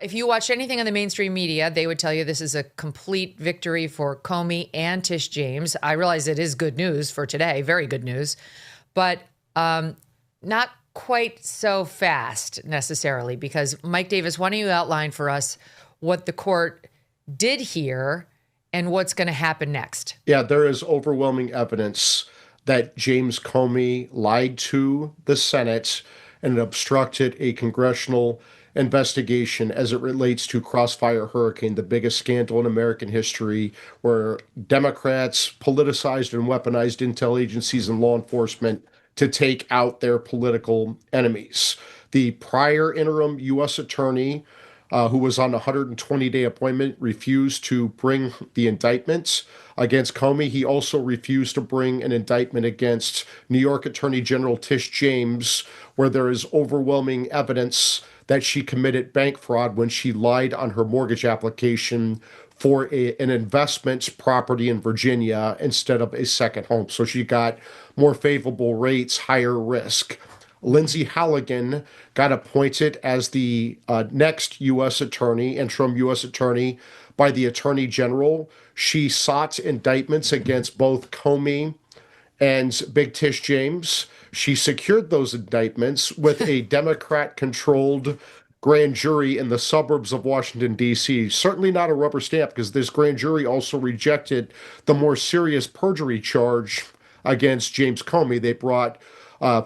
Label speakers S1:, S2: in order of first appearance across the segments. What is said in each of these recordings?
S1: If you watch anything on the mainstream media, they would tell you this is a complete victory for Comey and Tish James. I realize it is good news for today, very good news, but not quite so fast necessarily, because Mike Davis, why don't you outline for us what the court did here and what's going to happen next?
S2: Yeah, there is overwhelming evidence that James Comey lied to the Senate and obstructed a congressional investigation as it relates to Crossfire Hurricane, the biggest scandal in American history, where Democrats politicized and weaponized intel agencies and law enforcement to take out their political enemies. The prior interim U.S. attorney, who was on a 120-day appointment, refused to bring the indictments against Comey. He also refused to bring an indictment against New York Attorney General Tish James, where there is overwhelming evidence that she committed bank fraud when she lied on her mortgage application for an investment property in Virginia instead of a second home. So she got more favorable rates, higher risk. Lindsay Halligan got appointed as the next U.S. attorney, interim U.S. attorney, by the Attorney General. She sought indictments against both Comey and Big Tish James. She secured those indictments with a Democrat-controlled grand jury in the suburbs of Washington, D.C. Certainly not a rubber stamp, because this grand jury also rejected the more serious perjury charge against James Comey. They brought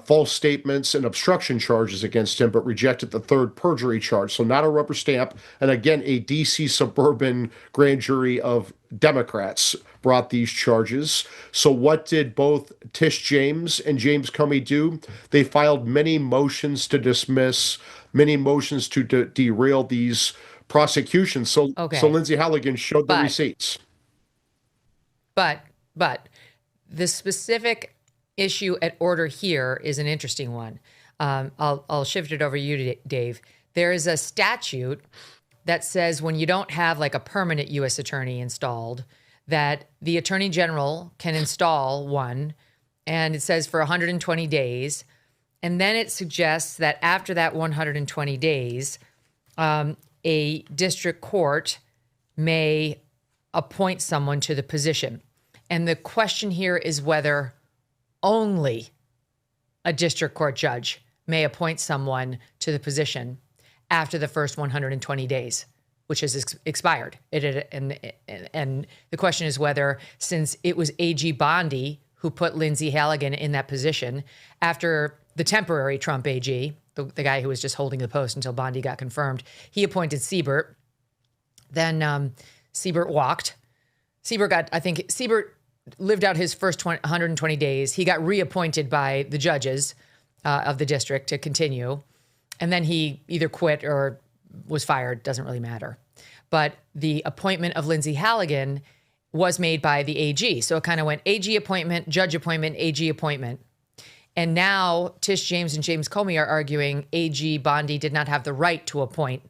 S2: false statements and obstruction charges against him, but rejected the third perjury charge. So not a rubber stamp. And again, a D.C. suburban grand jury of Democrats brought these charges. So what did both Tish James and James Comey do? They filed many motions to dismiss, many motions to derail these prosecutions. So Lindsay Halligan showed the receipts.
S1: But the specific issue at order here is an interesting one. I'll shift it over to you, Dave. There is a statute that says when you don't have like a permanent U.S. attorney installed, that the Attorney General can install one, and it says for 120 days. And then it suggests that after that 120 days, a district court may appoint someone to the position. And the question here is whether only a district court judge may appoint someone to the position after the first 120 days, which has expired. And the question is whether, since it was A.G. Bondi who put Lindsay Halligan in that position after the temporary Trump AG, the guy who was just holding the post until Bondi got confirmed, he appointed Siebert. Then Siebert walked. Siebert lived out his first 120 days. He got reappointed by the judges of the district to continue. And then he either quit or was fired. Doesn't really matter. But the appointment of Lindsay Halligan was made by the AG. So it kind of went AG appointment, judge appointment, AG appointment. And now Tish James and James Comey are arguing AG Bondi did not have the right to appoint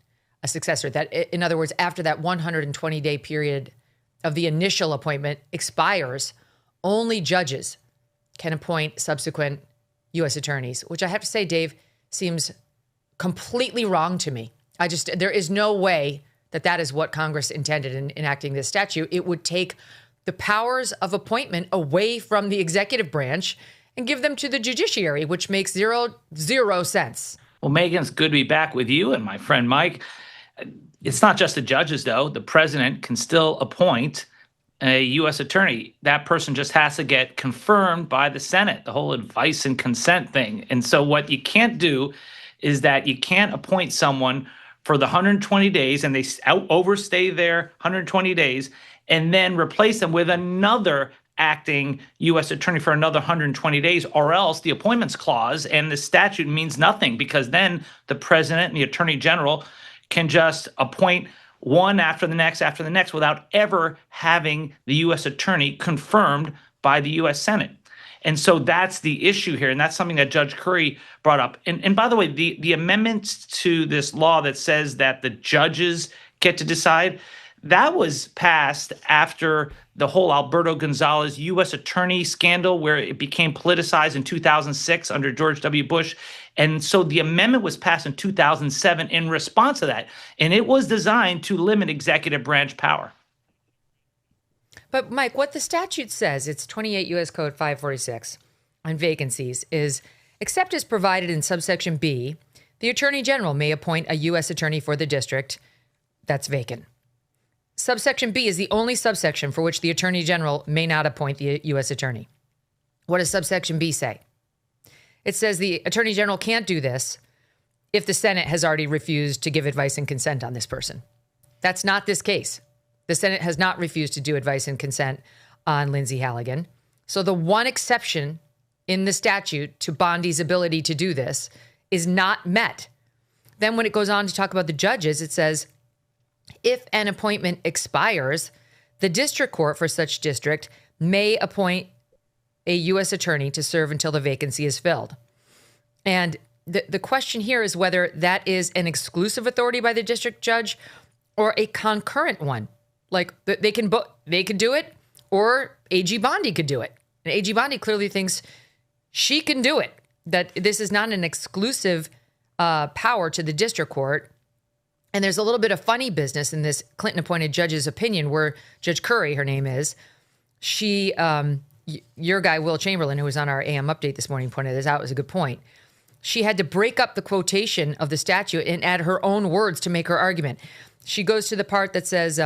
S1: a successor. That, in other words, after that 120-day period of the initial appointment expires, only judges can appoint subsequent U.S. attorneys, which I have to say, Dave, seems completely wrong to me. There is no way that is what Congress intended in enacting this statute. It would take the powers of appointment away from the executive branch and give them to the judiciary, which makes zero sense.
S3: Well, Megyn, it's good to be back with you and my friend Mike. It's not just the judges, though. The president can still appoint a U.S. attorney. That person just has to get confirmed by the Senate, the whole advice and consent thing. And so what you can't do is that you can't appoint someone for the 120 days and they overstay their 120 days and then replace them with another acting U.S. attorney for another 120 days, or else the appointments clause and the statute means nothing, because then the president and the attorney general can just appoint one after the next without ever having the U.S. attorney confirmed by the U.S. Senate. And so that's the issue here. And that's something that Judge Curry brought up. And by the way, the amendments to this law that says that the judges get to decide, That was passed after the whole Alberto Gonzalez U.S. attorney scandal, where it became politicized in 2006 under George W. Bush. And so the amendment was passed in 2007 in response to that. And it was designed to limit executive branch power.
S1: But Mike, what the statute says, it's 28 U.S. Code 546 on vacancies, is except as provided in subsection B, the Attorney General may appoint a U.S. attorney for the district that's vacant. Subsection B is the only subsection for which the Attorney General may not appoint the U.S. attorney. What does subsection B say? It says the Attorney General can't do this if the Senate has already refused to give advice and consent on this person. That's not this case. The Senate has not refused to do advice and consent on Lindsay Halligan. So the one exception in the statute to Bondi's ability to do this is not met. Then when it goes on to talk about the judges, it says, if an appointment expires, the district court for such district may appoint a U.S. attorney to serve until the vacancy is filled. And the question here is whether that is an exclusive authority by the district judge or a concurrent one. Like they can do it, or A.G. Bondi could do it. And A.G. Bondi clearly thinks she can do it, that this is not an exclusive power to the district court. And there's a little bit of funny business in this Clinton-appointed judge's opinion where Judge Curry, her name is, she, your guy, Will Chamberlain, who was on our AM update this morning, pointed this out. It was a good point. She had to break up the quotation of the statute and add her own words to make her argument. She goes to the part that says,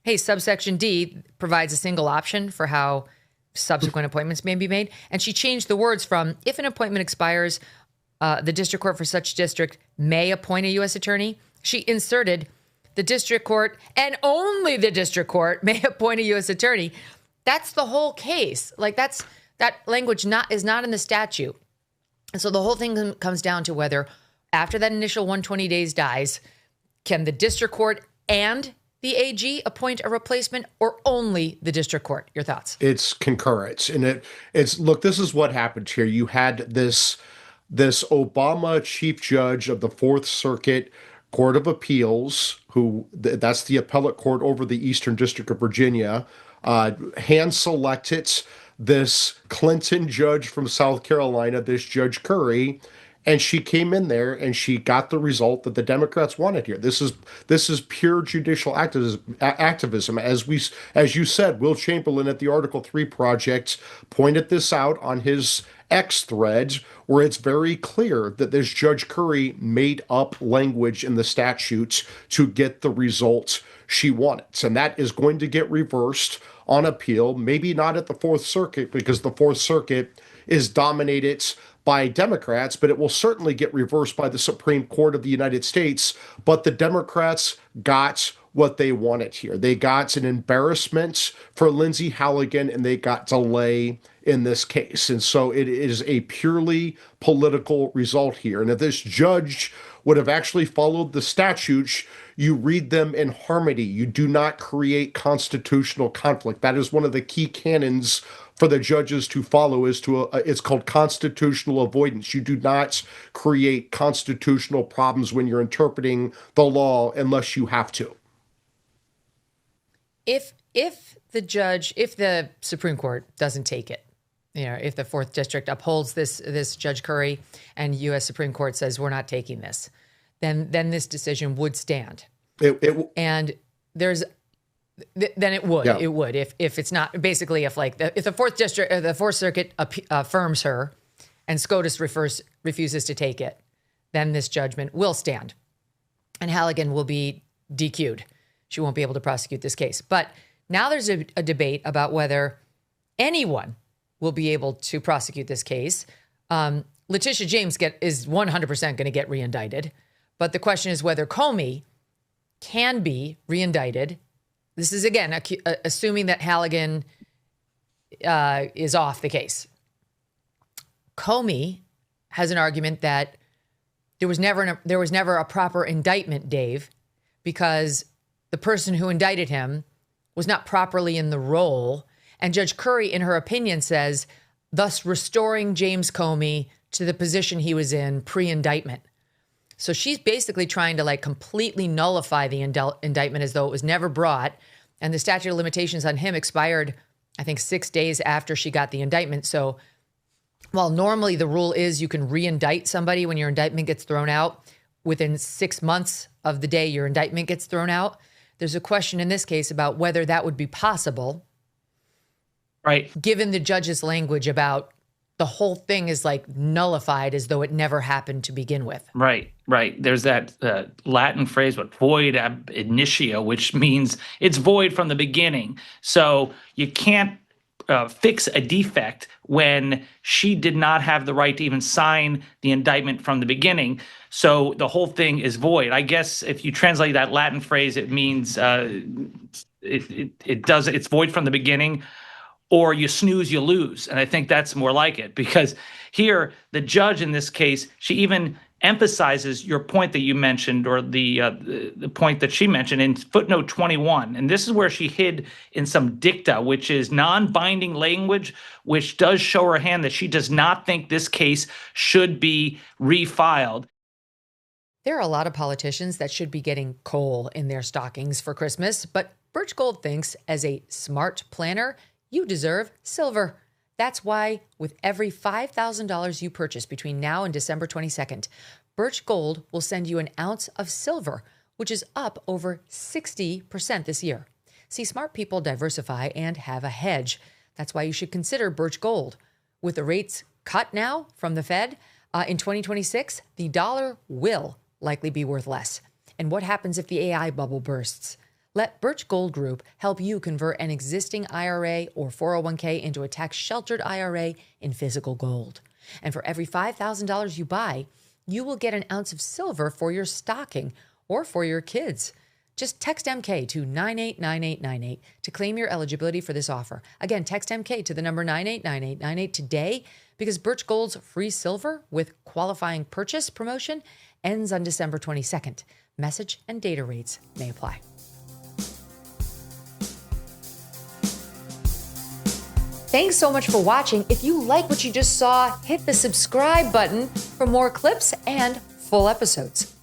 S1: hey, subsection D provides a single option for how subsequent appointments may be made. And she changed the words from, if an appointment expires, the district court for such district may appoint a U.S. attorney. She inserted the district court and only the district court may appoint a U.S. attorney. That's the whole case. Like that language is not in the statute. And so the whole thing comes down to whether after that initial 120 days dies, can the district court and the AG appoint a replacement or only the district court? Your thoughts?
S2: It's concurrent. And look, this is what happened here. You had this Obama chief judge of the Fourth Circuit Court of Appeals, that's the appellate court over the Eastern District of Virginia, hand-selected this Clinton judge from South Carolina, this Judge Curry, and she came in there and she got the result that the Democrats wanted here. This is pure judicial activism. As you said, Will Chamberlain at the Article 3 Project pointed this out on his X thread, where it's very clear that this Judge Curry made up language in the statutes to get the results she wanted. And that is going to get reversed on appeal, maybe not at the Fourth Circuit, because the Fourth Circuit is dominated by Democrats, but it will certainly get reversed by the Supreme Court of the United States. But the Democrats got what they wanted here. They got an embarrassment for Lindsay Halligan, and they got delay in this case. And so it is a purely political result here. And if this judge would have actually followed the statutes, you read them in harmony. You do not create constitutional conflict. That is one of the key canons for the judges to follow. It's called constitutional avoidance. You do not create constitutional problems when you're interpreting the law unless you have to.
S1: If the Supreme Court doesn't take it, if the Fourth District upholds this Judge Curry and U.S. Supreme Court says we're not taking this, then this decision would stand. It would.
S2: Yeah.
S1: It would if it's not basically if the Fourth District or the Fourth Circuit affirms her and SCOTUS refuses to take it, then this judgment will stand, and Halligan will be DQ'd. She won't be able to prosecute this case. But now there's a debate about whether anyone will be able to prosecute this case. Letitia James is 100% going to get reindicted. But the question is whether Comey can be reindicted. This is, again, assuming that Halligan is off the case. Comey has an argument that there was never a proper indictment, Dave, because the person who indicted him was not properly in the role. And Judge Curry, in her opinion, says, thus restoring James Comey to the position he was in pre-indictment. So she's basically trying to completely nullify the indictment as though it was never brought, And the statute of limitations on him expired, I think, 6 days after she got the indictment. So while normally the rule is you can re-indict somebody when your indictment gets thrown out within 6 months of the day your indictment gets thrown out, there's a question in this case about whether that would be possible.
S3: Right.
S1: Given the judge's language about the whole thing is like nullified as though it never happened to begin with.
S3: Right. There's that Latin phrase, void ab initio, which means it's void from the beginning. So you can't fix a defect when she did not have the right to even sign the indictment from the beginning. So the whole thing is void. I guess if you translate that Latin phrase, it means it's void from the beginning, or you snooze, you lose. And I think that's more like it, because here the judge in this case, she even emphasizes your point that you mentioned, or the point that she mentioned in footnote 21. And this is where she hid in some dicta, which is non-binding language, which does show her hand that she does not think this case should be refiled.
S1: There are a lot of politicians that should be getting coal in their stockings for Christmas, but Birch Gold thinks, as a smart planner, you deserve silver. That's why with every $5,000 you purchase between now and December 22nd, Birch Gold will send you an ounce of silver, which is up over 60% this year. See, smart people diversify and have a hedge. That's why you should consider Birch Gold. With the rates cut now from the Fed, in 2026, the dollar will likely be worth less. And what happens if the AI bubble bursts? Let Birch Gold Group help you convert an existing IRA or 401k into a tax-sheltered IRA in physical gold. And for every $5,000 you buy, you will get an ounce of silver for your stocking or for your kids. Just text MK to 989898 to claim your eligibility for this offer. Again, text MK to the number 989898 today, because Birch Gold's free silver with qualifying purchase promotion ends on December 22nd. Message and data rates may apply. Thanks so much for watching. If you like what you just saw, hit the subscribe button for more clips and full episodes.